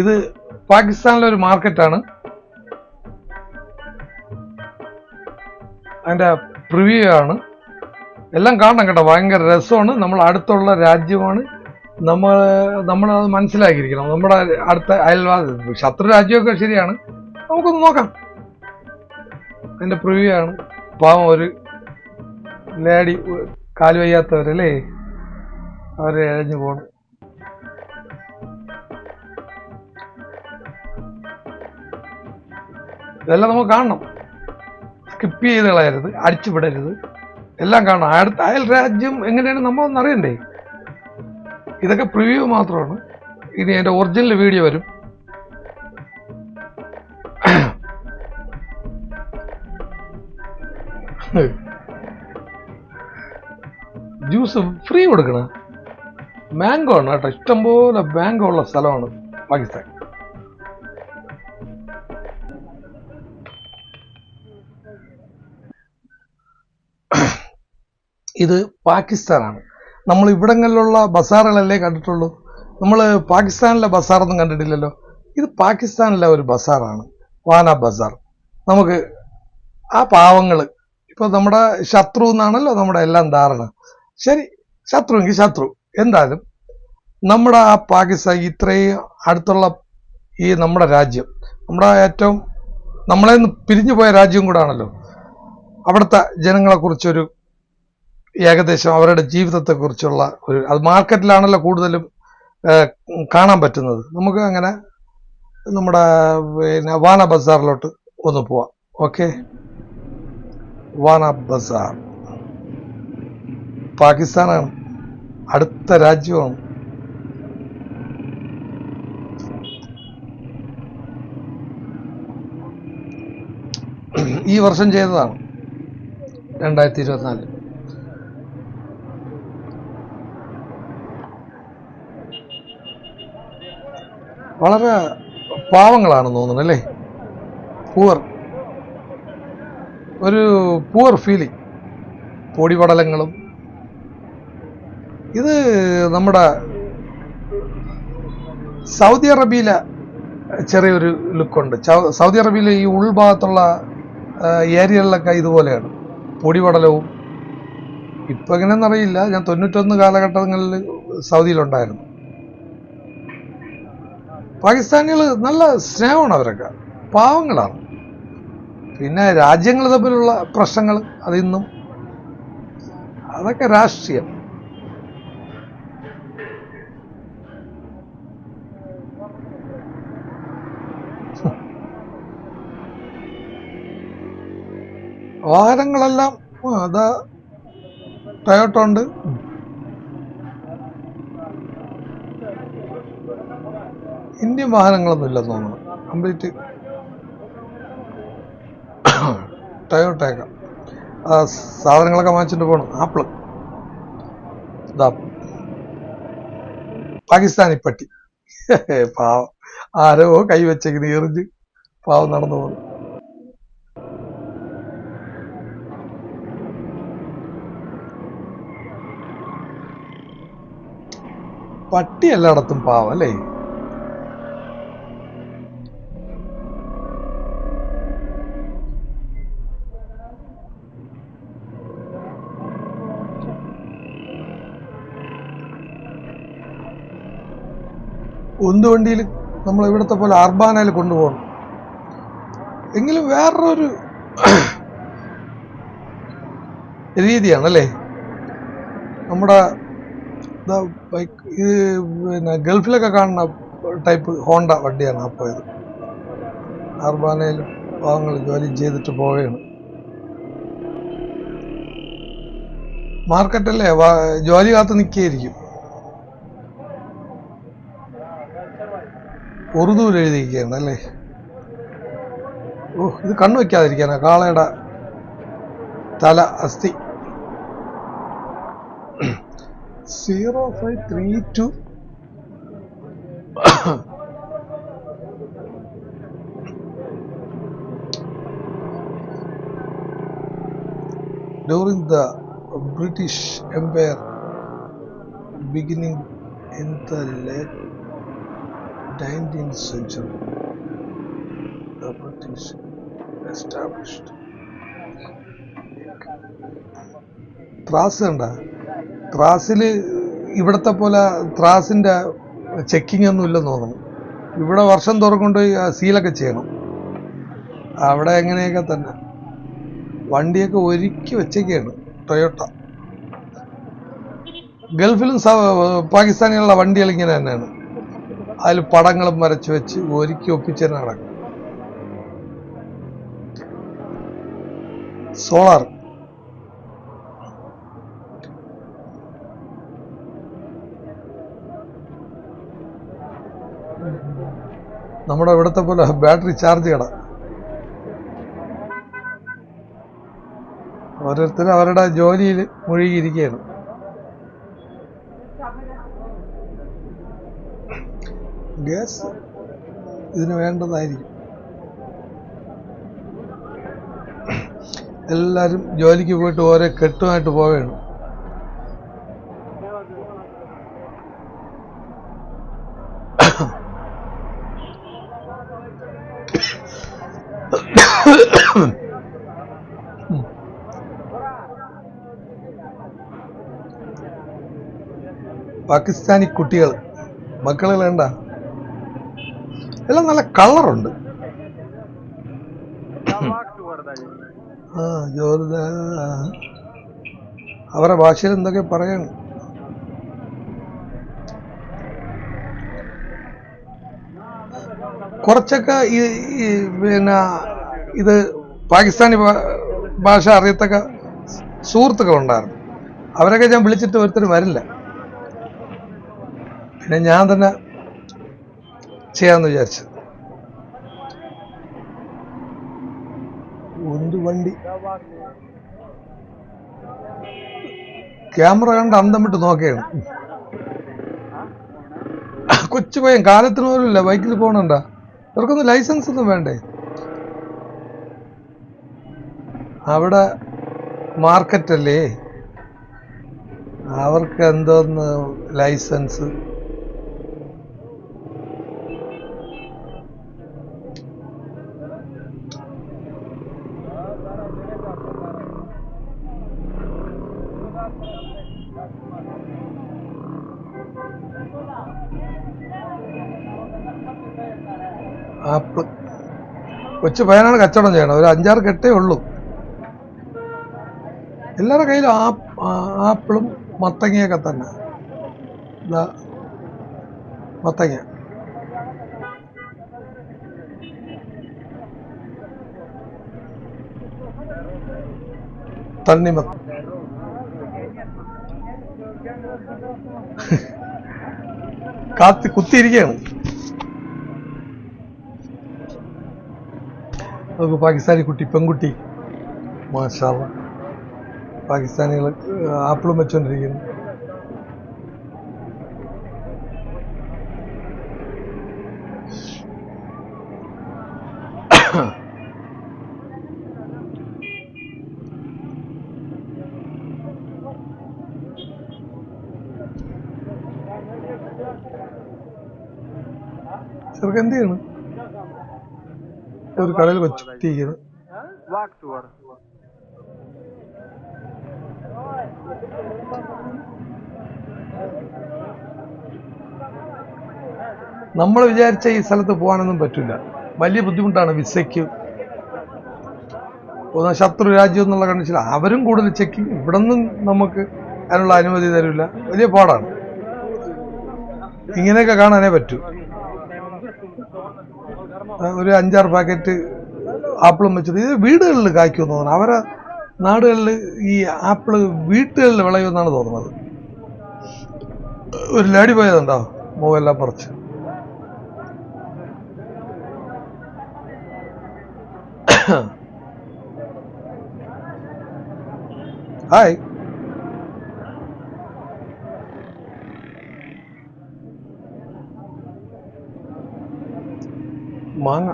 ഇത് പാകിസ്ഥാനിലെ ഒരു മാർക്കറ്റാണ്. അതിന്റെ പ്രിവ്യൂ ആണ്. എല്ലാം കാണണം കേട്ടോ, ഭയങ്കര രസമാണ്. നമ്മൾ അടുത്തുള്ള രാജ്യമാണ്, നമ്മളത് മനസ്സിലാക്കിയിരിക്കണം. നമ്മുടെ അടുത്ത അയൽവാസി ശത്രു രാജ്യമൊക്കെ ശരിയാണ്, നമുക്കൊന്ന് നോക്കാം. അതിന്റെ പ്രിവ്യൂ ആണ്. പാവം ഒരു ലേഡി, കാല് വയ്യാത്തവരല്ലേ, അവരെ എഴഞ്ഞു പോണു. ഇതെല്ലാം നമുക്ക് കാണണം, സ്കിപ്പ് ചെയ്ത് കളയരുത്, അടിച്ചു വിടരുത്, എല്ലാം കാണണം. അടുത്ത അയൽ രാജ്യം എങ്ങനെയാണ് നമ്മളൊന്നും അറിയണ്ടേ. ഇതൊക്കെ പ്രിവ്യൂ മാത്രമാണ്. ഇനി അതിന്റെ ഒറിജിനൽ വീഡിയോ വരും. ജ്യൂസ് ഫ്രീ കൊടുക്കണ മാംഗോ ആണ് കേട്ടോ, ഇഷ്ടംപോലെ മാംഗോ ഉള്ള സ്ഥലമാണ് പാകിസ്ഥാൻ. ഇത് പാകിസ്ഥാനാണ്. നമ്മൾ ഇവിടങ്ങളിലുള്ള ബസാറുകളല്ലേ കണ്ടിട്ടുള്ളൂ, നമ്മൾ പാകിസ്ഥാനിലെ ബസാറൊന്നും കണ്ടിട്ടില്ലല്ലോ. ഇത് പാകിസ്ഥാനിലെ ഒരു ബസാറാണ്, വാന ബസാർ. നമുക്ക് ആ പാവങ്ങൾ, ഇപ്പൊ നമ്മുടെ ശത്രു എന്നാണല്ലോ നമ്മുടെ എല്ലാം ധാരണ. ശരി, ശത്രുവെങ്കിൽ ശത്രു. എന്തായാലും നമ്മുടെ ആ പാകിസ്ഥാൻ, ഇത്രയും അടുത്തുള്ള ഈ നമ്മുടെ രാജ്യം, നമ്മുടെ ഏറ്റവും നമ്മളെ നിന്ന് പിരിഞ്ഞു പോയ രാജ്യം കൂടാണല്ലോ. അവിടുത്തെ ജനങ്ങളെ കുറിച്ചൊരു ഏകദേശം അവരുടെ ജീവിതത്തെക്കുറിച്ചുള്ള ഒരു, അത് മാർക്കറ്റിലാണല്ലോ കൂടുതലും കാണാൻ പറ്റുന്നത്. നമുക്ക് അങ്ങനെ നമ്മുടെ വാന ബസാറിലോട്ട് ഒന്ന് പോവാം. ഓക്കെ, വാന ബസാർ പാകിസ്ഥാനാണ്, അടുത്ത രാജ്യമാണ്. ഈ വർഷം ചെയ്തതാണ്, 2024. വളരെ പാവങ്ങളാണെന്ന് തോന്നുന്നു അല്ലേ, ഒരു പൂവർ ഫീലിംഗ്, പൊടിപടലങ്ങളും. ഇത് നമ്മുടെ സൗദി അറേബ്യയിലെ ചെറിയൊരു ലുക്കുണ്ട്. സൗദി അറേബ്യയിലെ ഈ ഉൾഭാഗത്തുള്ള ഏരിയകളിലൊക്കെ ഇതുപോലെയാണ്, പൊടിപടലവും. ഇപ്പൊ എങ്ങനെയെന്നറിയില്ല, ഞാൻ 91 കാലഘട്ടങ്ങളിൽ സൗദിയിലുണ്ടായിരുന്നു. പാകിസ്ഥാനികൾ നല്ല സ്നേഹമാണ്, അവരൊക്കെ പാവങ്ങളാണ്. പിന്നെ രാജ്യങ്ങൾ തമ്മിലുള്ള പ്രശ്നങ്ങൾ, അതിന്നും അതൊക്കെ രാഷ്ട്രീയം. വാഹനങ്ങളെല്ലാം അതാ ടൊയോട്ട ഉണ്ട്. ഇന്ത്യൻ വാഹനങ്ങളൊന്നും ഇല്ലെന്ന് തോന്നുന്നു, കംപ്ലീറ്റ് ടൊയോട്ടയൊക്കെ. സാധനങ്ങളൊക്കെ വാങ്ങിച്ചിട്ട് പോകണം. ആപ്പിള്, ഇതാ പാകിസ്ഥാനി പട്ടി. പാവം, ആരോ കൈവച്ചേക്ക് എറിഞ്ഞ് പാവം നടന്നു പോകുന്നു. പട്ടി എല്ലായിടത്തും പാവം അല്ലേ. ഉന്തുവണ്ടിയിൽ നമ്മൾ ഇവിടുത്തെ പോലെ അർബാനയിൽ കൊണ്ടുപോകണം. എങ്കിലും വേറൊരു രീതിയാണല്ലേ നമ്മുടെ ബൈക്ക്. ഇത് പിന്നെ ഗൾഫിലൊക്കെ കാണുന്ന ടൈപ്പ് ഹോണ്ട വണ്ടിയാണ് ആ പോയത്. അർബാനയിൽ പാവങ്ങൾ ജോലി ചെയ്തിട്ട് പോവുകയാണ്. മാർക്കറ്റല്ലേ, ജോലി കാത്ത് നിൽക്കുകയായിരിക്കും. ഉറുദുവിൽ എഴുതിയിരിക്കുകയാണ് അല്ലേ. ഓ, ഇത് കണ്ണു വയ്ക്കാതിരിക്കാനാ, കാളയുടെ തല അസ്ഥി. 0532 during the British Empire beginning in the late 19th century. The British established. ത്രാസ് കണ്ട, ത്രാസില് ഇവിടത്തെ പോലെ ത്രാസിന്റെ ചെക്കിംഗ് ഒന്നും ഇല്ലെന്ന് തോന്നുന്നു. ഇവിടെ വർഷം തോറും കൊണ്ട് സീലൊക്കെ ചെയ്യണം. അവിടെ എങ്ങനെയൊക്കെ തന്നെ വണ്ടിയൊക്കെ ഒരുക്കി വെച്ചൊക്കെയാണ് ടൊയോട്ട. ഗൾഫിലും പാകിസ്ഥാനിലുള്ള വണ്ടികൾ ഇങ്ങനെ തന്നെയാണ്. അതിൽ പടങ്ങളും വരച്ചു വെച്ച് ഒരുക്കി ഒപ്പിച്ച് തന്നെ നടക്കും. സോളാർ നമ്മുടെ ഇവിടത്തെ പോലെ ബാറ്ററി ചാർജ് കട. ഓരോരുത്തരും അവരുടെ ജോലിയിൽ മുഴുകിയിരിക്കുകയാണ്. ഗ്യാസ് ഇതിന് വേണ്ടതായിരിക്കും. എല്ലാവരും ജോലിക്ക് പോയിട്ട് ഓരോ കെട്ടുമായിട്ട് പോവുകയാണ്. പാകിസ്ഥാനി കുട്ടികൾ, മക്കൾ വേണ്ട, എല്ലാം നല്ല കളറുണ്ട്. അവരുടെ ഭാഷയിൽ എന്തൊക്കെ പറയണം. കുറച്ചൊക്കെ പിന്നെ ഇത് പാകിസ്ഥാനി ഭാഷ അറിയത്തക്ക സുഹൃത്തുക്കളുണ്ടായിരുന്നു. അവരൊക്കെ ഞാൻ വിളിച്ചിട്ട് ഒരുത്തരും വരില്ല. പിന്നെ ഞാൻ തന്നെ ചെയ്യാന്ന് വിചാരിച്ചു. ഒരു വണ്ടി ക്യാമറ കണ്ട് അന്തം വിട്ട് നോക്കുകയാണ്. കൊച്ചു പയ്യൻ, കാലത്തിന് പോലും ഇല്ല, ബൈക്കിൽ പോകണണ്ട. ഇവർക്കൊന്നും ലൈസൻസ് ഒന്നും വേണ്ടേ? അവിടെ മാർക്കറ്റല്ലേ, അവർക്ക് എന്തോന്ന് ലൈസൻസ്. ആപ്പിൾ കൊച്ചു പയ്യനാണ് കച്ചവടം ചെയ്യണം. ഒരു 5-6 കെട്ടേ ഉള്ളൂ. എല്ലാവരുടെ കയ്യിലും ആപ്പിളും മത്തങ്ങയൊക്കെ തന്നെ. മത്തങ്ങ, തണ്ണിമത്ത, കുത്തിയിരിക്കുകയാണ്. നമുക്ക് പാകിസ്ഥാനി കുട്ടി, പെൺകുട്ടി, മാഷാ അല്ലാഹ്. പാകിസ്ഥാനികൾ ആപ്പിളും വെച്ചോണ്ടിരിക്കുന്നു. ചെറുക്ക് എന്ത് ചെയ്യണം? ഒരു കടയിൽ വെച്ചിരിക്കുന്നു. നമ്മൾ വിചാരിച്ച ഈ സ്ഥലത്ത് പോകാനൊന്നും പറ്റില്ല. വലിയ ബുദ്ധിമുട്ടാണ് വിസയ്ക്ക്. ശത്രു രാജ്യം എന്നുള്ള കണ്ടീഷൻ അവരും കൂടുതൽ ചെക്കിങ്. ഇവിടെ നിന്നും നമുക്ക് അതിനുള്ള അനുമതി തരില്ല. വലിയ പാടാണ്. ഇങ്ങനെയൊക്കെ കാണാനേ പറ്റൂ. ഒരു 5-6 പാക്കറ്റ് ആപ്പിളും വെച്ചിട്ട് ഇത് വീടുകളിൽ കായ്ക്കുമെന്ന് തോന്നുന്നു. അവരെ നാടുകളിൽ ഈ ആപ്പിള് വീട്ടുകളിൽ വിളയുമെന്നാണ് തോന്നുന്നത്. ഒരു ലേഡി പോയതുണ്ടോ മൂവെല്ലാം പറിച്ച്. ഹായ്, മാങ്ങ.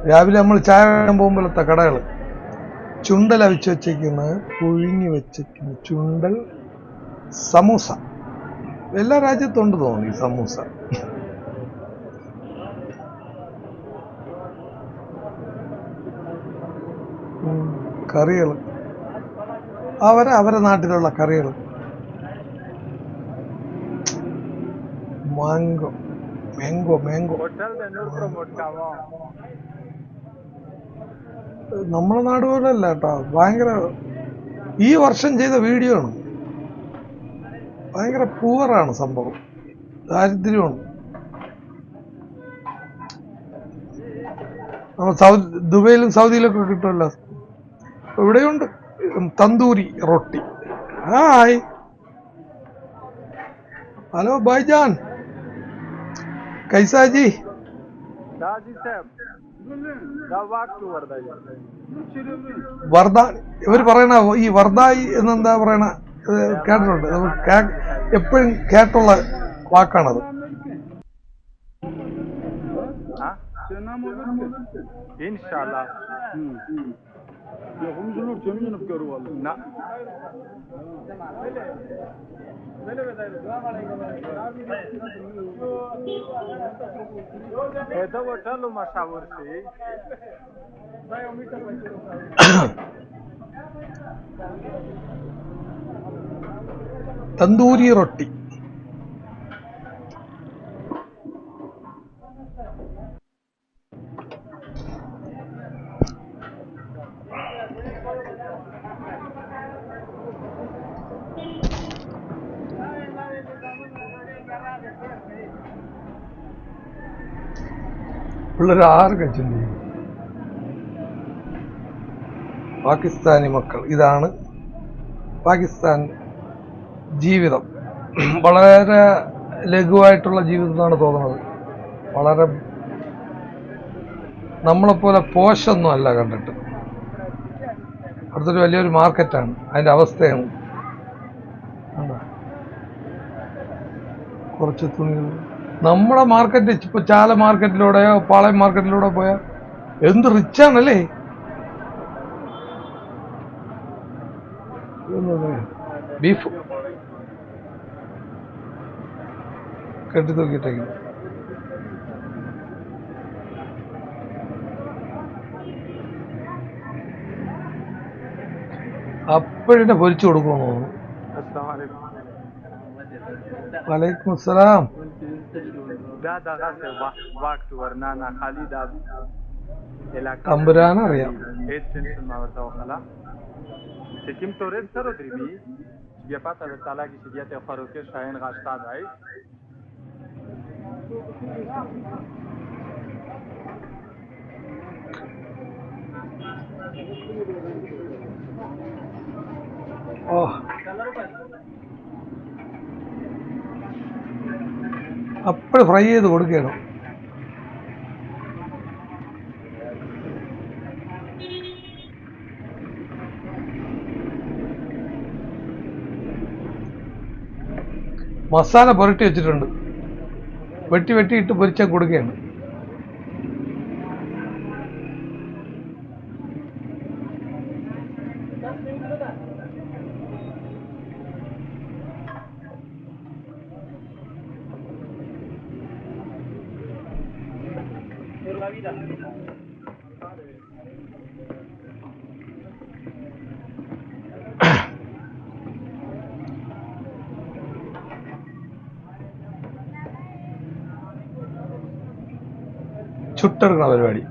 രാവിലെ നമ്മൾ ചായ കഴിക്കാൻ പോകുമ്പോഴത്തെ കടകൾ ചുണ്ടൽ അവിച്ച് വെച്ചേക്കുന്ന, പുഴുങ്ങി വെച്ചേക്കുന്ന ചുണ്ടൽ, സമൂസ. എല്ലാ രാജ്യത്തും ഉണ്ട് തോന്നി സമൂസ. കറികൾ അവരെ നാട്ടിലുള്ള കറികൾ. മാംഗോ മാംഗോ മാംഗോ നമ്മളെ നാട് പോലെ അല്ല കേട്ടോ. ഭയങ്കര ഈ വർഷം ചെയ്ത വീഡിയോ ആണ്. ഭയങ്കര പൂവറാണ് സംഭവം, ദാരിദ്ര്യമാണ്. നമ്മൾ ദുബൈയിലും സൗദിയിലൊക്കെ കിട്ടുമല്ലോ. ഇവിടെയുണ്ട് തന്തൂരി റൊട്ടി. ഹായ്, ഹലോ ഭായ്ജാൻ, കൈസാജി? വർദ്ധ ഇവർ പറയണ ഈ വർദ്ധായി എന്നെന്താ പറയണ കേട്ടിട്ടുണ്ട്. എപ്പോഴും കേട്ടുള്ള വാക്കാണത്. തന്തൂരി റൊട്ടി. പിള്ളേർ ആർക്കും ചിന്തിക്കും. പാകിസ്ഥാനി മക്കൾ, ഇതാണ് പാകിസ്ഥാൻ ജീവിതം. വളരെ ലഘുവായിട്ടുള്ള ജീവിതം എന്നാണ് തോന്നുന്നത്. വളരെ നമ്മളെപ്പോലെ പോഷൊന്നും അല്ല കണ്ടിട്ട്. അടുത്തൊരു വലിയൊരു മാർക്കറ്റാണ്, അതിൻ്റെ അവസ്ഥയാണ്. കുറച്ച് തുണികൾ. നമ്മുടെ മാർക്കറ്റ് ഇപ്പൊ ചാല മാർക്കറ്റിലൂടെയോ പാളയം മാർക്കറ്റിലൂടെ പോയാൽ എന്ത് റിച്ചാണല്ലേ. ബീഫ് കെട്ടി തൂക്കിയിട്ടേക്കും. അപ്പോഴെന്നെ പൊരിച്ചു കൊടുക്കണമെന്ന് തോന്നുന്നു. വലൈക്കും അസ്സലാം. തമ്പുരാൻ അറിയാം. ഓ, അപ്പോൾ ഫ്രൈ ചെയ്ത് കൊടുക്കണം. മസാല പുരട്ടി വെച്ചിട്ടുണ്ട്, വെട്ടി വെട്ടിയിട്ട് പൊരിച്ചാൽ കൊടുക്കുകയാണ്. ചുട്ടെടുക്കണ പരിപാടി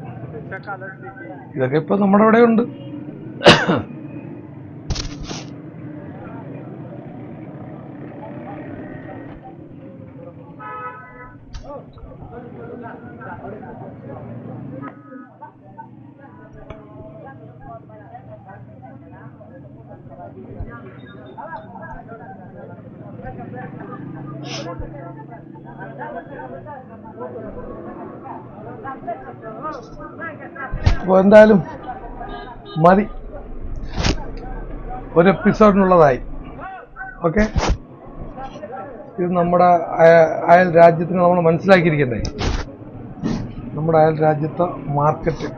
ഇതൊക്കെ ഇപ്പൊ നമ്മുടെ ഇവിടെ ഉണ്ട്. അപ്പോൾ എന്തായാലും മതി, ഒരു എപ്പിസോഡിനുള്ളതായി. ഓക്കെ, ഇത് നമ്മുടെ അയൽ രാജ്യത്തിന് നമ്മൾ മനസ്സിലാക്കിയിരിക്കണ്ടേ. നമ്മുടെ അയൽ രാജ്യത്തെ മാർക്കറ്റ്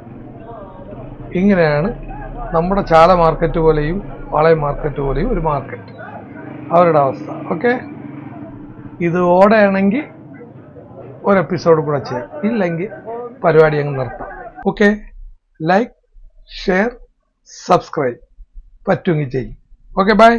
ഇങ്ങനെയാണ്. നമ്മുടെ ചാല മാർക്കറ്റ് പോലെയും പാളയം മാർക്കറ്റ് പോലെയും ഒരു മാർക്കറ്റ്. അവരുടെ അവസ്ഥ. ഓക്കെ, ഇത് ഓടെയാണെങ്കിൽ ഒരു എപ്പിസോഡ് കൂടെ ചെയ്യാം, ഇല്ലെങ്കിൽ പരിപാടി അങ്ങ് നിർത്താം. ഓക്കെ, ലൈക്ക്, ഷെയർ, സബ്സ്ക്രൈബ് പറ്റുമെങ്കിൽ ചെയ്യും. Okay, by.